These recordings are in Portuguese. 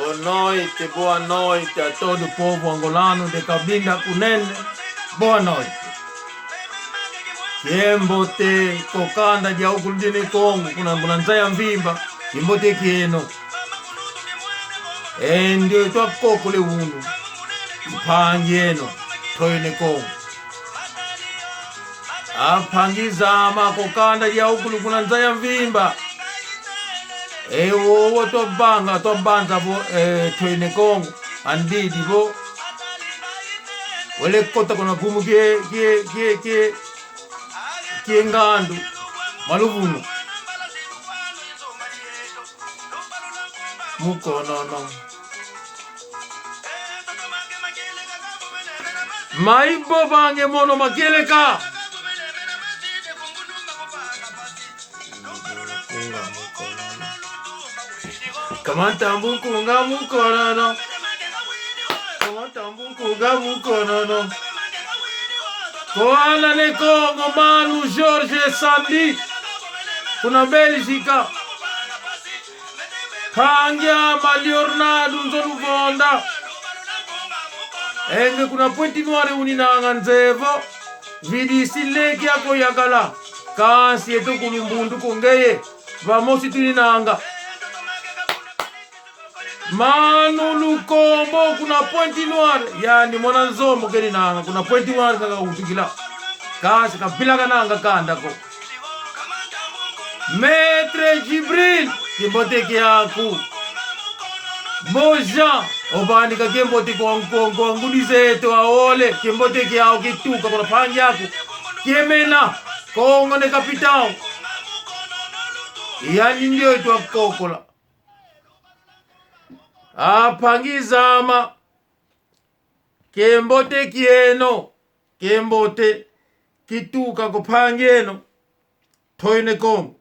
boa noite a todo o povo angolano de Cabinda Kunene. Boa noite. Kiembote kokanda dia ukuludini Kongo kuna mnanzaya mvimba kimbote kieno. Ndio itwa kokole unu. Pangieno toyene Kongo. Apangizama kokanda dia ukulu kunanzaya mvimba. Ewo to banza bo toyene Kongo andidi bo. Wale kota kuna gumu kiengandu maluvuno mukonono maibo bange mono makeleka kamantambu kunga mukonono Koala ne Kongo, Manu, Jorge, Sandy, kuna Belgica, Kangia, Maliornado, Nzonu Vonda, Enge kuna Pointi Noire uninanga nzevo, vidi sileki yako yakala, kasi eto kulumbundu kongeye, vamosi tuninanga. Manu Lukombo kuna Pointi Noire yani mwana nzomo keni nanga kuna Pointi Noire kaka utikila kasi kapila kananga kanda ko Maître Jibril kimbote kiaku Moja obani ka kimbote kwa ngudize to aole kimbote kiao kituka kuna pangi yako kiemena Kongo ne kapitao yani ndio itwa kokola apangizama kembote kieno kembote kituka kupangeno toyene Kongo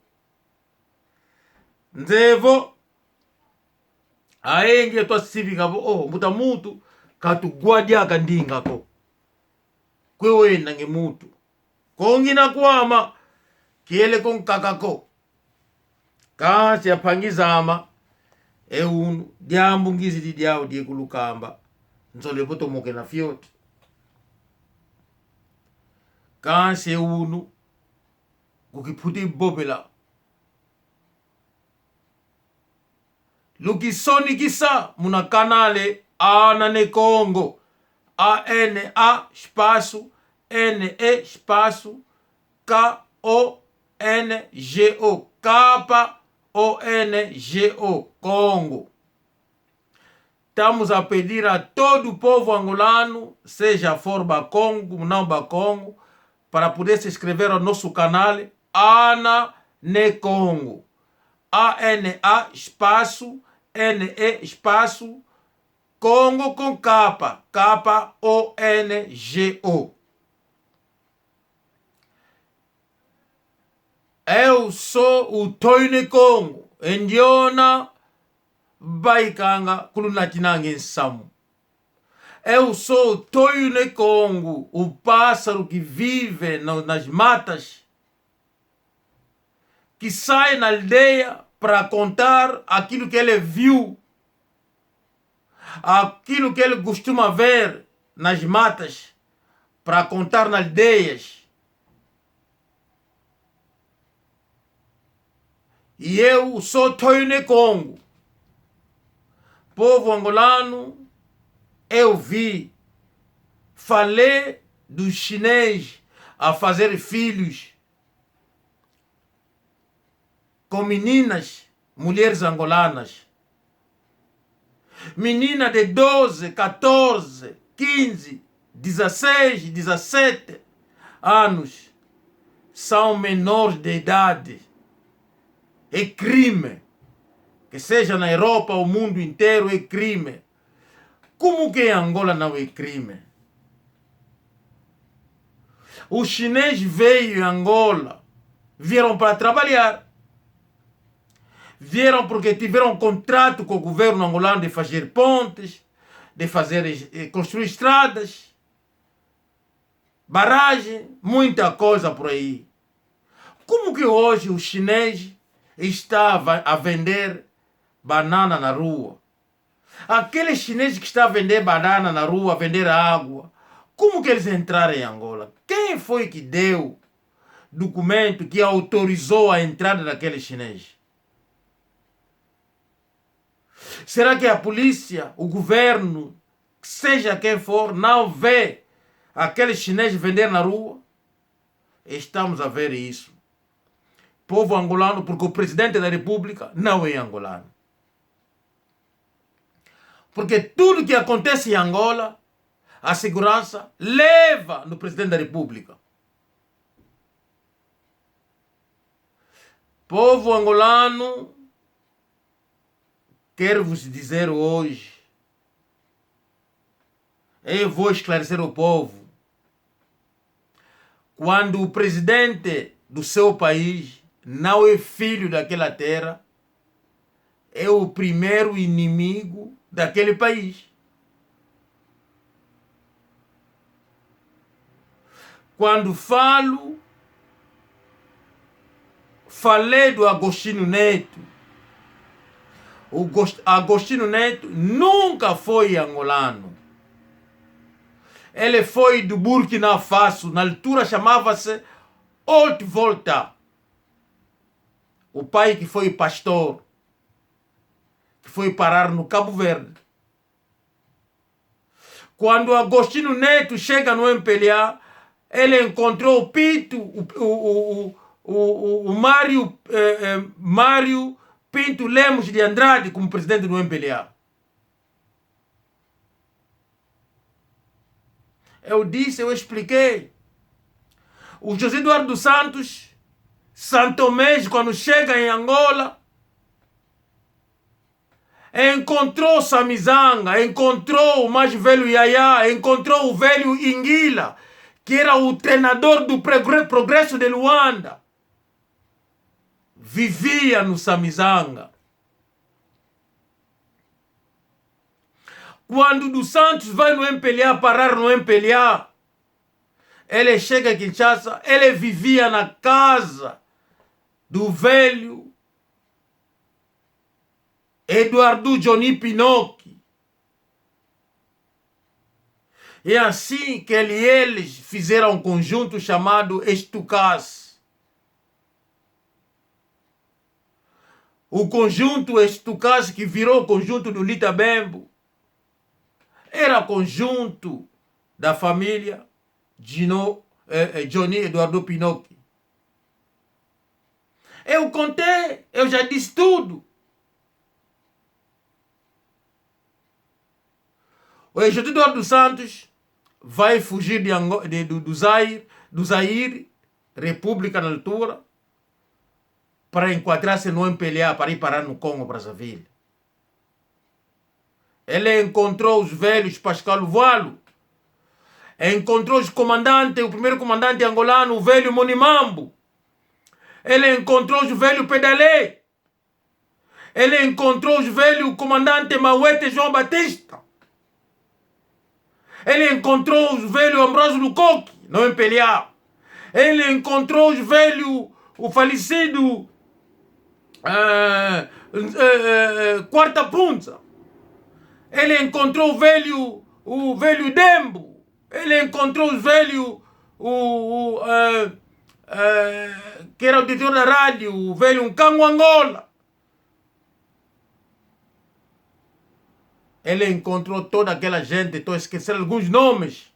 nzevo aenge twasivika bo mbuta mutu katugwadia kandingako kwewena nge mutu kongina kwama kiele konkakako kasi apangizama unu diambu ngizi diao die kulukamba nzole poto moke na fiot kanse unu kukiputi bobela lukisoni kisa muna kanale Anane Kongo ANA espaço NE espaço KONGO Kapa ONGO Congo. Estamos a pedir a todo o povo angolano, seja for Bakongo, não Bakongo, para poder se inscrever ao nosso canal Anane Kongo. ANA espaço NE espaço Congo com capa, capa ONGO. Eu sou o Toyene Kongo, endiona baikanga kulunatinange nsamu. Eu sou o Toyene Kongo, o pássaro que vive nas matas, que sai na aldeia para contar aquilo que ele viu, aquilo que ele costuma ver nas matas, para contar nas aldeias. E eu sou Toyene Kongo. Povo angolano, eu vi, falei dos chineses a fazer filhos com meninas, mulheres angolanas. Menina de 12, 14, 15, 16, 17 anos são menores de idade. É crime. Que seja na Europa ou no mundo inteiro é crime. Como que em Angola não é crime? Os chineses veio em Angola, vieram para trabalhar. Vieram porque tiveram um contrato com o governo angolano de fazer pontes, de construir estradas, barragem, muita coisa por aí. Como que hoje o chinês está a vender banana na rua? Aqueles chineses que estão a vender banana na rua, a vender água, como que eles entraram em Angola? Quem foi que deu documento que autorizou a entrada daqueles chineses? Será que a polícia, o governo, seja quem for, não vê aqueles chineses vender na rua? Estamos a ver isso. Povo angolano, porque o presidente da república não é angolano. Porque tudo que acontece em Angola, a segurança leva no presidente da república. Povo angolano, quero vos dizer hoje, eu vou esclarecer o povo. Quando o presidente do seu país não é filho daquela terra, é o primeiro inimigo daquele país. Quando falei do Agostinho Neto. O Agostinho Neto nunca foi angolano. Ele foi do Burkina Faso, na altura chamava-se Haute Volta. O pai que foi pastor, que foi parar no Cabo Verde. Quando Agostinho Neto chega no MPLA, ele encontrou o Pinto, o Mário Pinto Lemos de Andrade como presidente do MPLA. Eu disse, eu expliquei. O José Eduardo dos Santos, Santomés, quando chega em Angola, encontrou Samizanga, encontrou o mais velho Yaya, encontrou o velho Inguila, que era o treinador do Progresso de Luanda. Vivia no Samizanga. Quando dos Santos vai no MPLA, parar no MPLA, ele chega a Kinshasa, ele vivia na casa do velho Eduardo Johnny Pinocchi. É assim que eles fizeram um conjunto chamado Estucas. O conjunto Estucas, que virou o conjunto do Lita Bembo, era conjunto da família Johnny Eduardo Pinocchi. Eu contei, eu já disse tudo. O José Eduardo dos Santos vai fugir do Zaire, República na altura, para enquadrar-se no MPLA, para ir parar no Congo, Brazzaville. Ele encontrou os velhos Pascal Valo, encontrou os comandantes, o primeiro comandante angolano, o velho Monimambo. Ele encontrou os velhos Pedalé. Ele encontrou os velhos comandante Mauete João Batista. Ele encontrou os velhos Ambrósio Lucoque, no MPLA. Ele encontrou os velhos, o falecido Quarta Punza. Ele encontrou o velho Dembo. Ele encontrou os velhos, que era o diretor da rádio, o velho Nkango Angola. Ele encontrou toda aquela gente, estou a esquecer alguns nomes,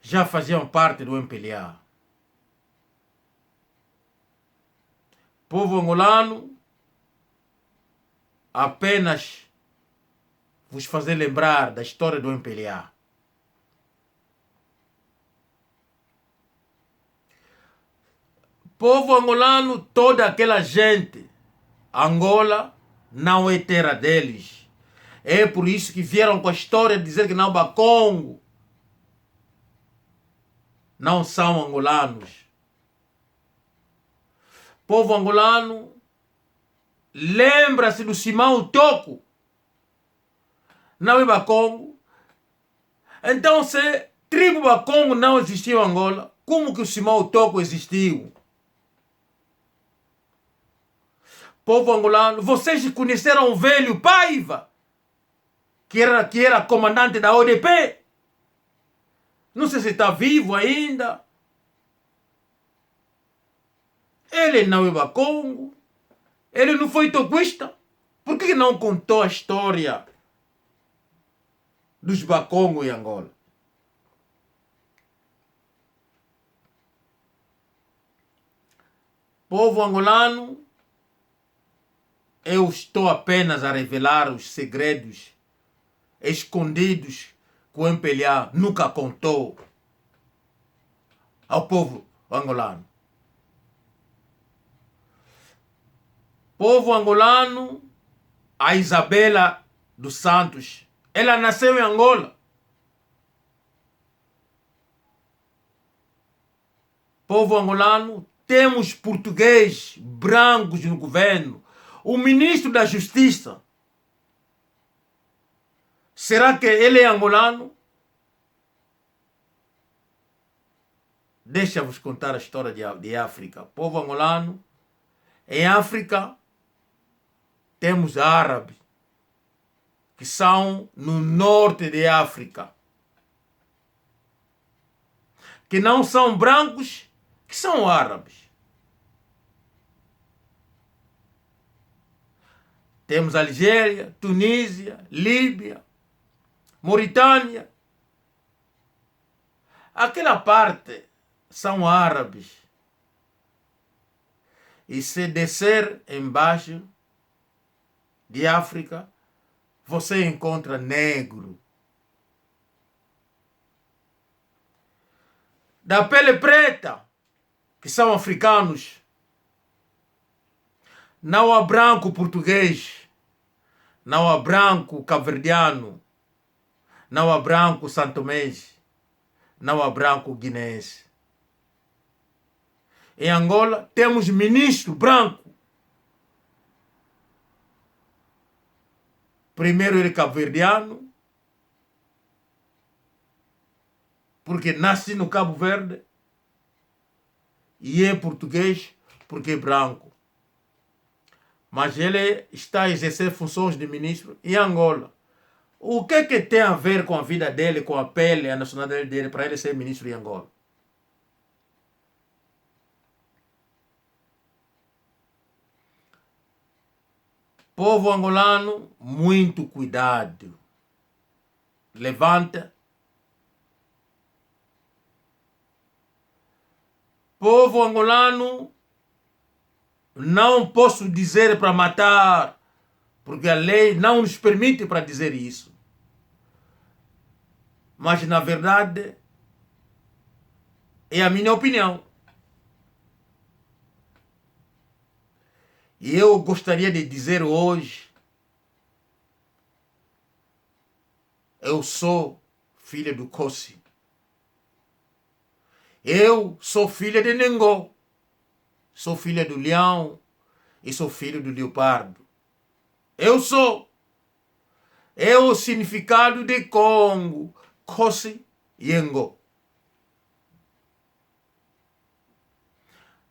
já faziam parte do MPLA. Povo angolano, apenas vos fazer lembrar da história do MPLA. Povo angolano, toda aquela gente, Angola não é terra deles. É por isso que vieram com a história de dizer que não, Congo não são angolanos. Povo angolano, lembra-se do Simão Toko, não é Congo. Então, se tribo Bakongo não existiu em Angola, como que o Simão Toko existiu? Povo angolano, vocês conheceram o velho Paiva, que era comandante da ODP? Não sei se está vivo ainda. Ele não é Bakongo. Ele não foi toquista. Por que não contou a história dos Bakongo em Angola? Povo angolano, eu estou apenas a revelar os segredos escondidos que o MPLA nunca contou ao povo angolano. Povo angolano, a Isabela dos Santos, ela nasceu em Angola. Povo angolano, temos portugueses brancos no governo. O ministro da Justiça, será que ele é angolano? Deixa-vos contar a história de África. Povo angolano, em África temos árabes, que são no norte de África, que não são brancos, que são árabes. Temos Algéria, Tunísia, Líbia, Mauritânia. Aquela parte são árabes. E se descer embaixo de África, você encontra negro. Da pele preta, que são africanos. Não há branco português, não há branco cabo-verdiano, não há branco santomês, não há branco guinense. Em Angola temos ministro branco. Primeiro ele é cabo-verdiano, porque nasce no Cabo Verde, e é português porque é branco. Mas ele está a exercer funções de ministro em Angola. O que tem a ver com a vida dele, com a pele, a nacionalidade dele, para ele ser ministro em Angola? Povo angolano, muito cuidado. Levanta. Povo angolano, não posso dizer para matar, porque a lei não nos permite para dizer isso. Mas, na verdade, é a minha opinião. E eu gostaria de dizer hoje, eu sou filha do Kossi. Eu sou filha de Nengó. Sou filha do leão e sou filho do leopardo. Eu sou. É o significado de Congo. Kossi Yengo.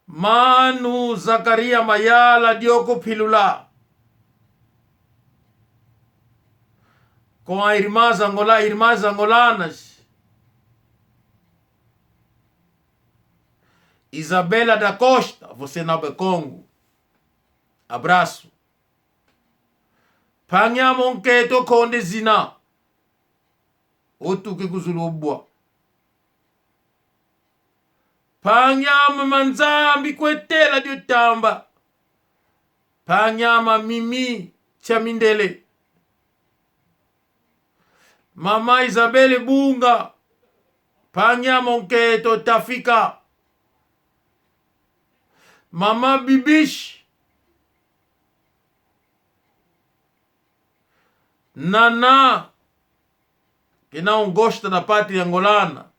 Manu Zacaria Mayala Diogo Pilula. Com as irmãs angolanas. Isabela da Costa, você não é Congo. Abraço. Panya Monketo Konde Zina. Otu que kuzulubwa. Panyama manzambi kwetela diotamba. Panyama mimi chamindele. Mama Isabelle Bunga. Panyama onketo tafika. Mama Bibish. Nana, que não gosta da pátria angolana.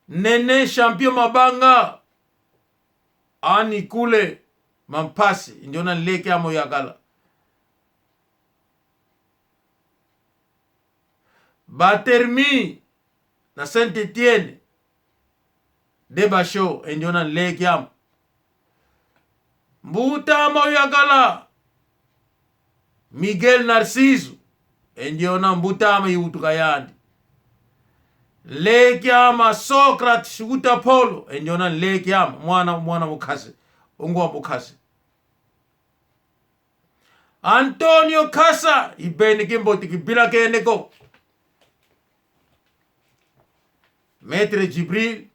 Nenê Champion Mabanga. Ani Kule Mampasi. Indiona leke amo yagala. Batermi na Saint-Etienne. Debasho. Indiona leke amo. Mbutama uyakala Miguel Narciso endiona mbutama iutukayandi. Lekiama Socrates utapolo endiona lekiama mwana mukase ungwa mukase. Antonio Kasa ibeni kimboti kibila keneko. Maître Jibril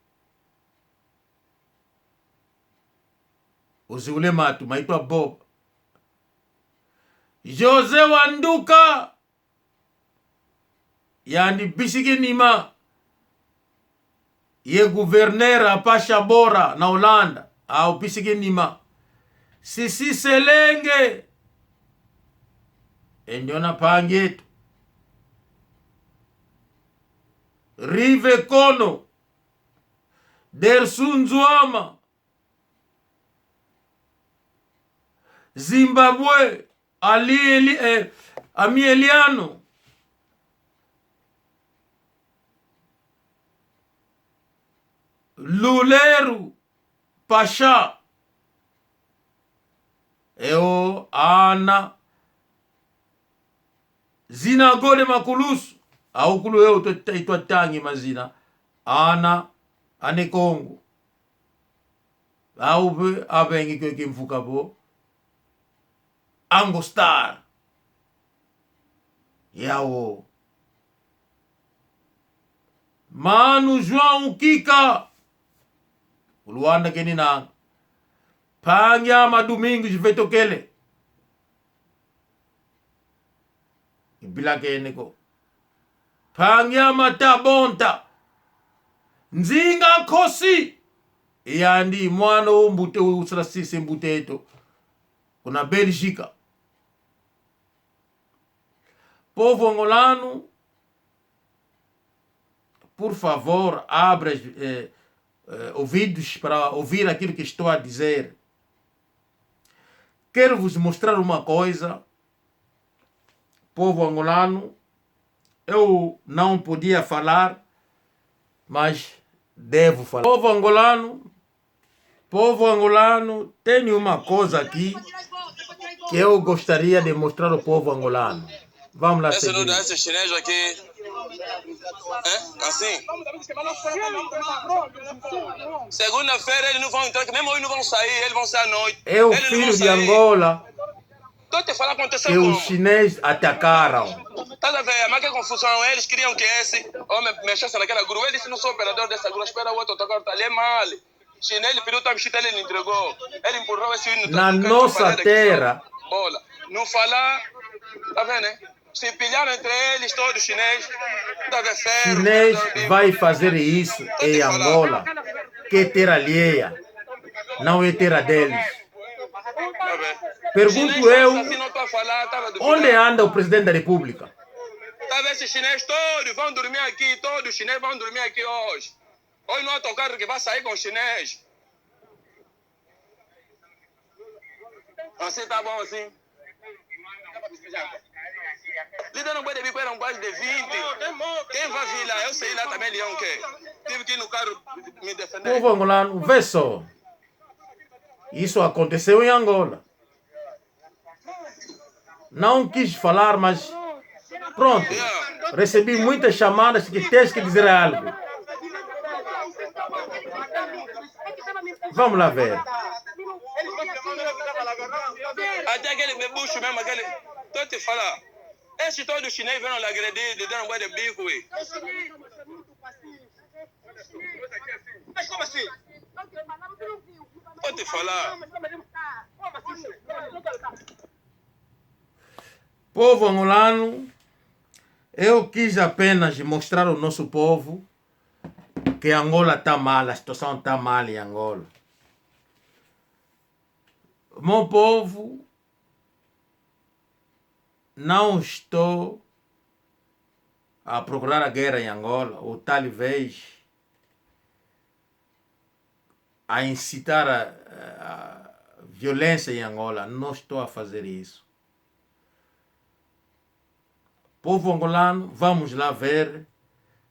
uziule matu maitwa Bob. Jose Wanduka yani bisige nima ye gouverneur apasha bora na Holanda au bisige nima. Sisi Selenge endiona pangetu. Rive Kono Dersunzuama Zimbabwe Ami Eliano Luleru Pasha eo ana Zinagole Makulusu au kulu eo itwa tangi mazina ana ane Kongo au be abengi kwe kimfuka bo Angostar yawo Manu João Ukika Luanda kenina Panyama Domingos Vetokele ibila keneko Panyama Tabonta Nzinga Kosi yandi mwana mbute usrasise mbuteto kuna Belgica. Povo angolano, por favor, abra ouvidos para ouvir aquilo que estou a dizer. Quero vos mostrar uma coisa. Povo angolano, eu não podia falar, mas devo falar. Povo angolano, tenho uma coisa aqui que eu gostaria de mostrar ao povo angolano. Vamos lá seguir. Esse chinês aqui, assim. Segunda-feira eles não vão entrar, mesmo hoje não vão sair, eles vão sair à noite. É o filho de Angola que os chineses atacaram. Estás a ver? Mas que confusão, eles queriam que esse homem mexesse naquela grua. Ele disse, não sou operador dessa grua, espera o outro tocar, tá ali mal. Chinês, ele pediu a mexida, ele não entregou. Ele empurrou esse hino. Na nossa terra. Olha, não falar, tá vendo, né? Se pilharam entre eles, todos chineses, chinês vai fazer isso em Angola, que é terra alheia, não é terra deles. Pergunto eu, onde anda o presidente da República? Tá vendo esses chineses todos vão dormir aqui, todos os chineses vão dormir aqui hoje. Hoje não é autocarro que vai sair com os chineses. Assim tá bom assim. Líder não pode vir com um quase de 20. Quem vai vir lá? Eu sei lá também, Leão, que tive que ir no carro me defender. Povo angolano, vê só. Isso aconteceu em Angola. Não quis falar, mas pronto. Recebi muitas chamadas que tens que dizer algo. Vamos lá ver. Até aquele bebucho mesmo, aquele... Tô te falar. Esse todo chinês vieram lhe agredir, de dar um de bico, ué. Mas como assim? Tô te falar. Povo angolano, eu quis apenas mostrar ao nosso povo que Angola está mal, a situação está mal em Angola. Meu povo, não estou a procurar a guerra em Angola, ou talvez a incitar a violência em Angola. Não estou a fazer isso. Povo angolano, vamos lá ver,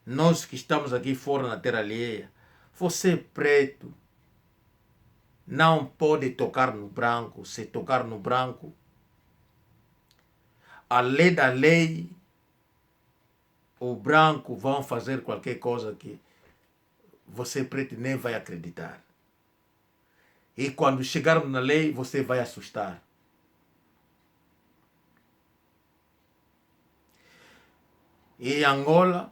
nós que estamos aqui fora na terra alheia, você preto, não pode tocar no branco. Se tocar no branco, além da lei, o branco vão fazer qualquer coisa que você preto nem vai acreditar. E quando chegarmos na lei, você vai assustar. Em Angola,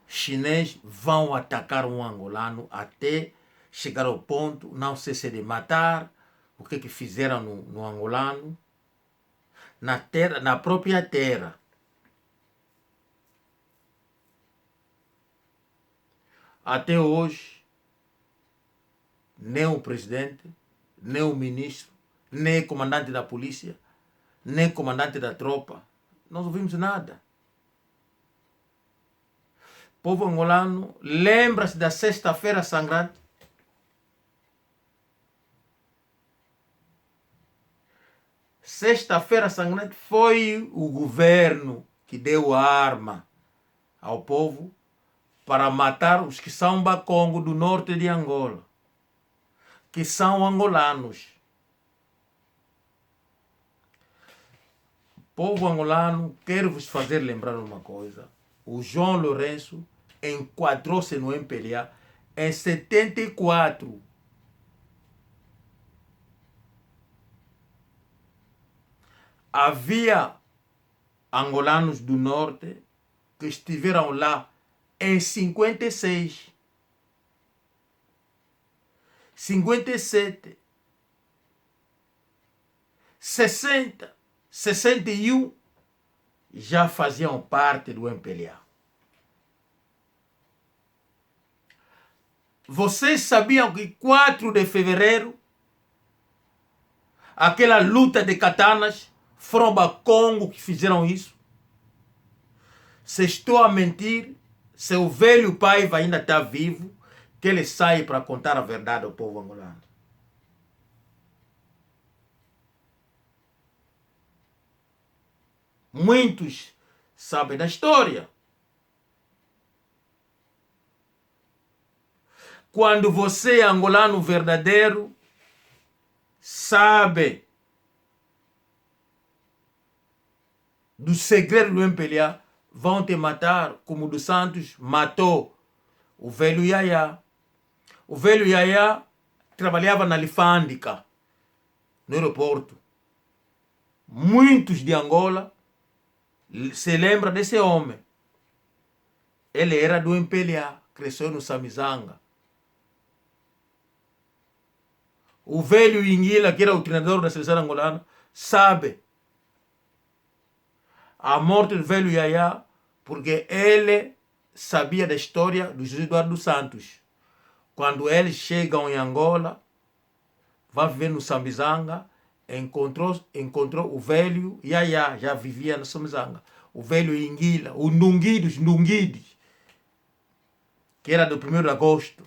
chineses vão atacar um angolano até chegar ao ponto, não sei se de matar, o que fizeram no angolano, na terra, na própria terra. Até hoje, nem o presidente, nem o ministro, nem o comandante da polícia, nem o comandante da tropa, nós ouvimos nada. O povo angolano lembra-se da Sexta-feira Sangrante? Sexta-feira Sangrante foi o governo que deu a arma ao povo para matar os que são Bakongo do norte de Angola, que são angolanos. Povo angolano, quero vos fazer lembrar uma coisa. O João Lourenço enquadrou-se no MPLA em 74. Havia angolanos do norte que estiveram lá em 56, 57, 60, 61, já faziam parte do MPLA. Vocês sabiam que 4 de fevereiro, aquela luta de katanas, foram Bakongo que fizeram isso? Se estou a mentir, seu velho pai ainda está vivo, que ele sai para contar a verdade ao povo angolano. Muitos sabem da história. Quando você é angolano verdadeiro, sabe do segredo do MPLA, vão te matar como o dos Santos matou o velho Yaya. O velho Yaya trabalhava na alfândega, no aeroporto. Muitos de Angola se lembram desse homem. Ele era do MPLA, cresceu no Samizanga. O velho Inguila, que era o treinador da seleção angolana, sabe a morte do velho Yaya, porque ele sabia da história do José Eduardo dos Santos. Quando eles chegam em Angola, vai viver no Samizanga, encontrou o velho Yaya, já vivia no Samizanga. O velho Inguila, o Ndunguides, que era do 1º de agosto.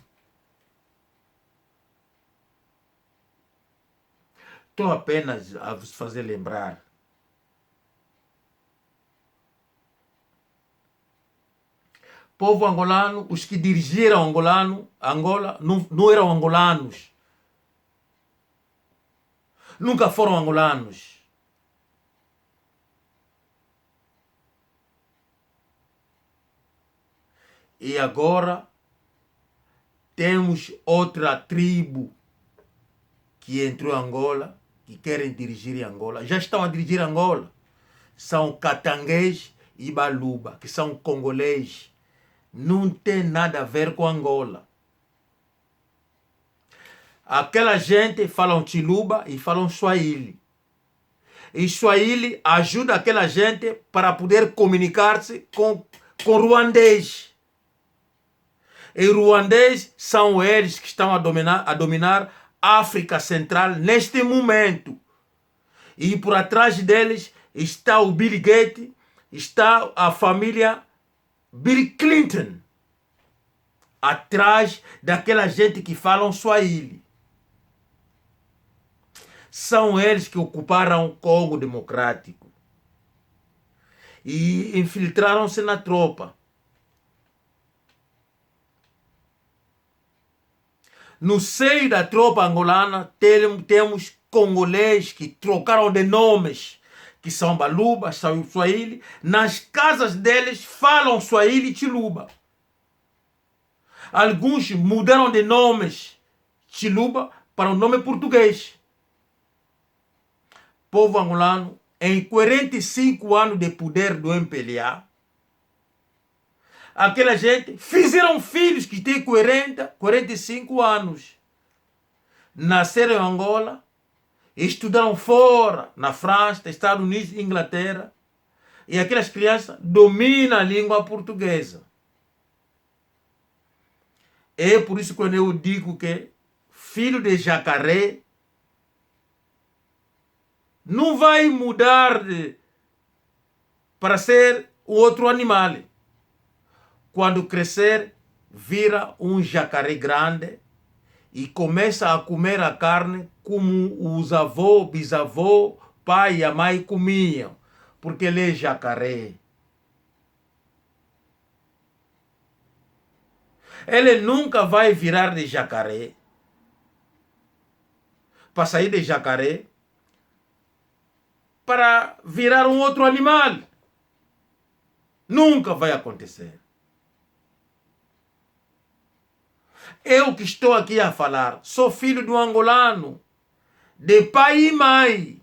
Estou apenas a vos fazer lembrar. Povo angolano, os que dirigiram Angola não eram angolanos. Nunca foram angolanos. E agora temos outra tribo que entrou em Angola, que querem dirigir Angola. Já estão a dirigir Angola. São catanguês e baluba, que são congolês. Não tem nada a ver com Angola. Aquela gente falam Chiluba e falam Swahili. E Swahili ajuda aquela gente para poder comunicar-se com ruandês. E ruandês são eles que estão a dominar a África Central neste momento. E por atrás deles está o Bill Gates, está a família Bill Clinton, atrás daquela gente que falam Swahili. São eles que ocuparam o Congo Democrático e infiltraram-se na tropa. No seio da tropa angolana, temos congolês que trocaram de nomes, que são Baluba, são Swahili. Nas casas deles falam Swahili e Chiluba. Alguns mudaram de nomes Chiluba para o nome português. Povo angolano, em 45 anos de poder do MPLA, aquela gente fizeram filhos que têm 40, 45 anos. Nasceram em Angola, estudaram fora, na França, Estados Unidos, Inglaterra, e aquelas crianças dominam a língua portuguesa. É por isso que eu digo que filho de jacaré não vai mudar para ser outro animal. Quando crescer, vira um jacaré grande e começa a comer a carne como os avós, bisavós, pai e a mãe comiam, porque ele é jacaré. Ele nunca vai virar de jacaré. Para sair de jacaré, para virar um outro animal. Nunca vai acontecer. Eu que estou aqui a falar, sou filho de um angolano, de pai e mãe.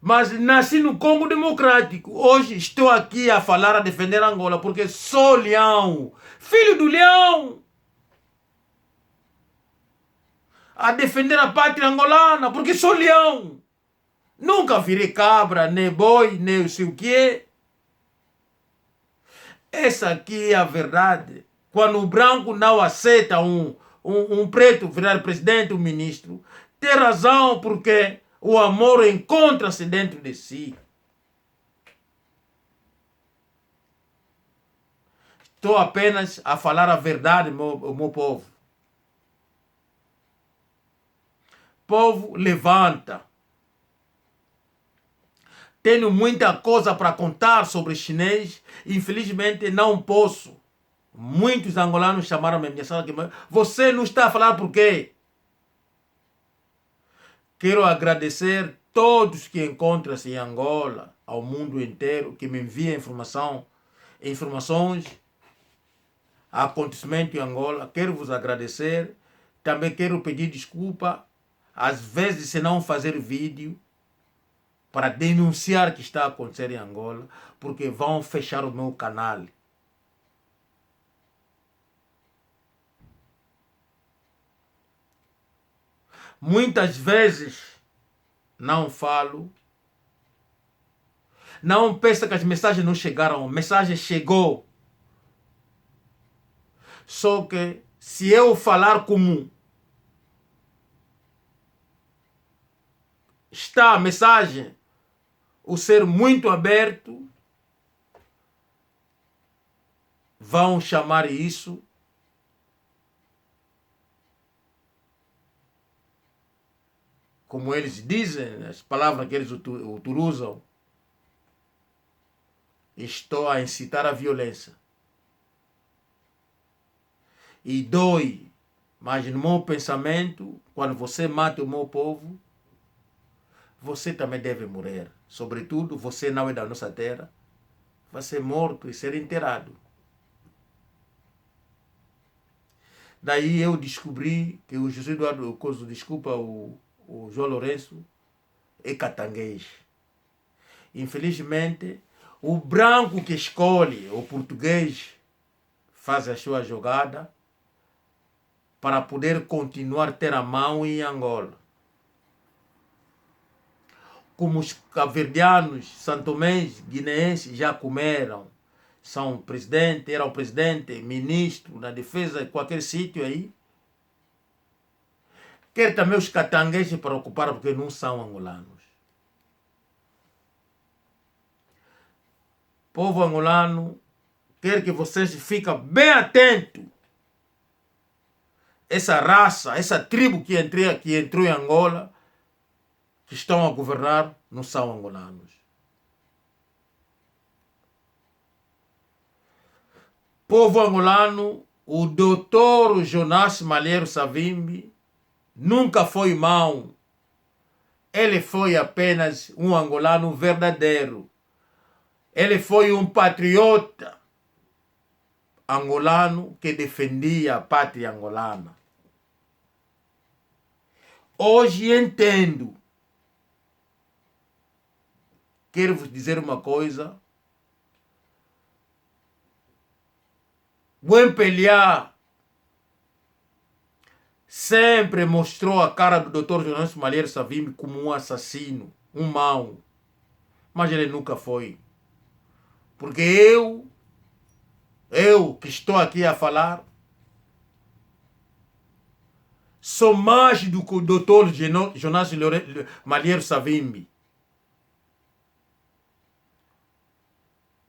Mas nasci no Congo Democrático. Hoje estou aqui a falar, a defender Angola, porque sou leão, filho do leão. A defender a pátria angolana, porque sou leão. Nunca virei cabra, nem boi, nem não sei o quê. Essa aqui é a verdade. Quando o branco não aceita um preto virar presidente, um ministro, tem razão, porque o amor encontra-se dentro de si. Estou apenas a falar a verdade, meu povo. Povo, levanta. Tenho muita coisa para contar sobre chinês. Infelizmente, não posso. Muitos angolanos chamaram-me minha sala. Você não está a falar por quê? Quero agradecer todos que encontram-se em Angola, ao mundo inteiro, que me enviam informações, acontecimentos em Angola. Quero vos agradecer. Também quero pedir desculpa, às vezes, se não fazer vídeo, para denunciar o que está acontecendo em Angola, porque vão fechar o meu canal. Muitas vezes não falo. Não pensa que as mensagens não chegaram. A mensagem chegou. Só que se eu falar como está a mensagem, o ser muito aberto, vão chamar isso como eles dizem, as palavras que eles utilizam, estou a incitar a violência. E dói, mas no meu pensamento, quando você mata o meu povo, você também deve morrer. Sobretudo, você não é da nossa terra, vai ser morto e ser enterrado. Daí eu descobri que o José Eduardo, o João Lourenço, é catanguês. Infelizmente, o branco que escolhe, o português, faz a sua jogada para poder continuar a ter a mão em Angola. Como os cabo-verdianos, santomenses, guineenses já comeram, são presidente, eram presidente, ministro na defesa de qualquer sítio aí. Quer também os catangueses para ocupar, porque não são angolanos. Povo angolano, quero que vocês fiquem bem atentos. Essa raça, essa tribo que entrou em Angola, que estão a governar, não são angolanos. Povo angolano, o doutor Jonas Malheiro Savimbi nunca foi mau. Ele foi apenas um angolano verdadeiro. Ele foi um patriota angolano que defendia a pátria angolana. Hoje entendo. Quero vos dizer uma coisa. O MPLA sempre mostrou a cara do Dr. Jonas Malheiro Savimbi como um assassino, um mau. Mas ele nunca foi. Porque eu que estou aqui a falar, sou mais do que o Dr. Jonas Malheiro Savimbi.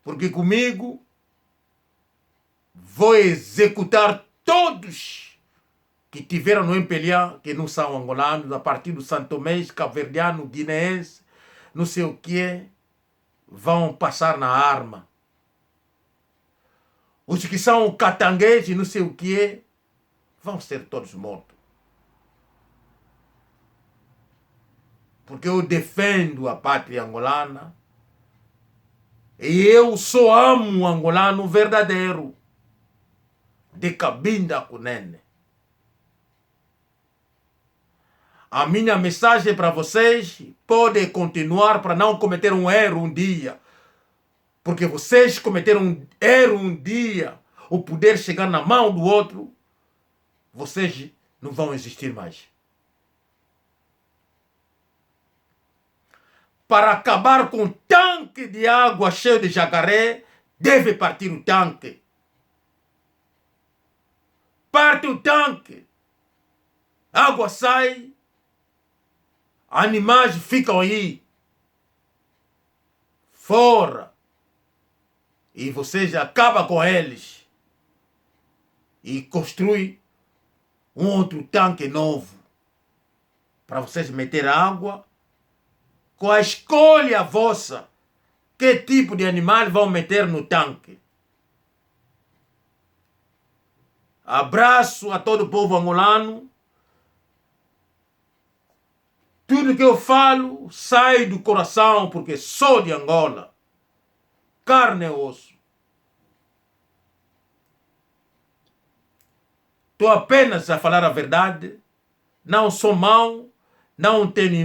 Porque comigo vou executar todos que tiveram no MPLA, que não são angolanos, a partir do santomês, cabo-verdiano, guineense, não sei o que, vão passar na arma. Os que são catangueses, não sei o que, vão ser todos mortos. Porque eu defendo a pátria angolana e eu só amo o angolano verdadeiro, de Cabinda Kunene. A minha mensagem para vocês pode continuar para não cometer um erro um dia. Porque vocês cometeram um erro um dia, o poder chegar na mão do outro, vocês não vão existir mais. Para acabar com o tanque de água cheio de jacaré, deve partir o tanque. Parte o tanque. Água sai. Animais ficam aí. Fora. E vocês acabam com eles. E construem um outro tanque novo. Para vocês meter água. Com a escolha vossa. Que tipo de animal vão meter no tanque. Abraço a todo o povo angolano. Tudo que eu falo sai do coração porque sou de Angola. Carne e osso. Estou apenas a falar a verdade. Não sou mau. Não tenho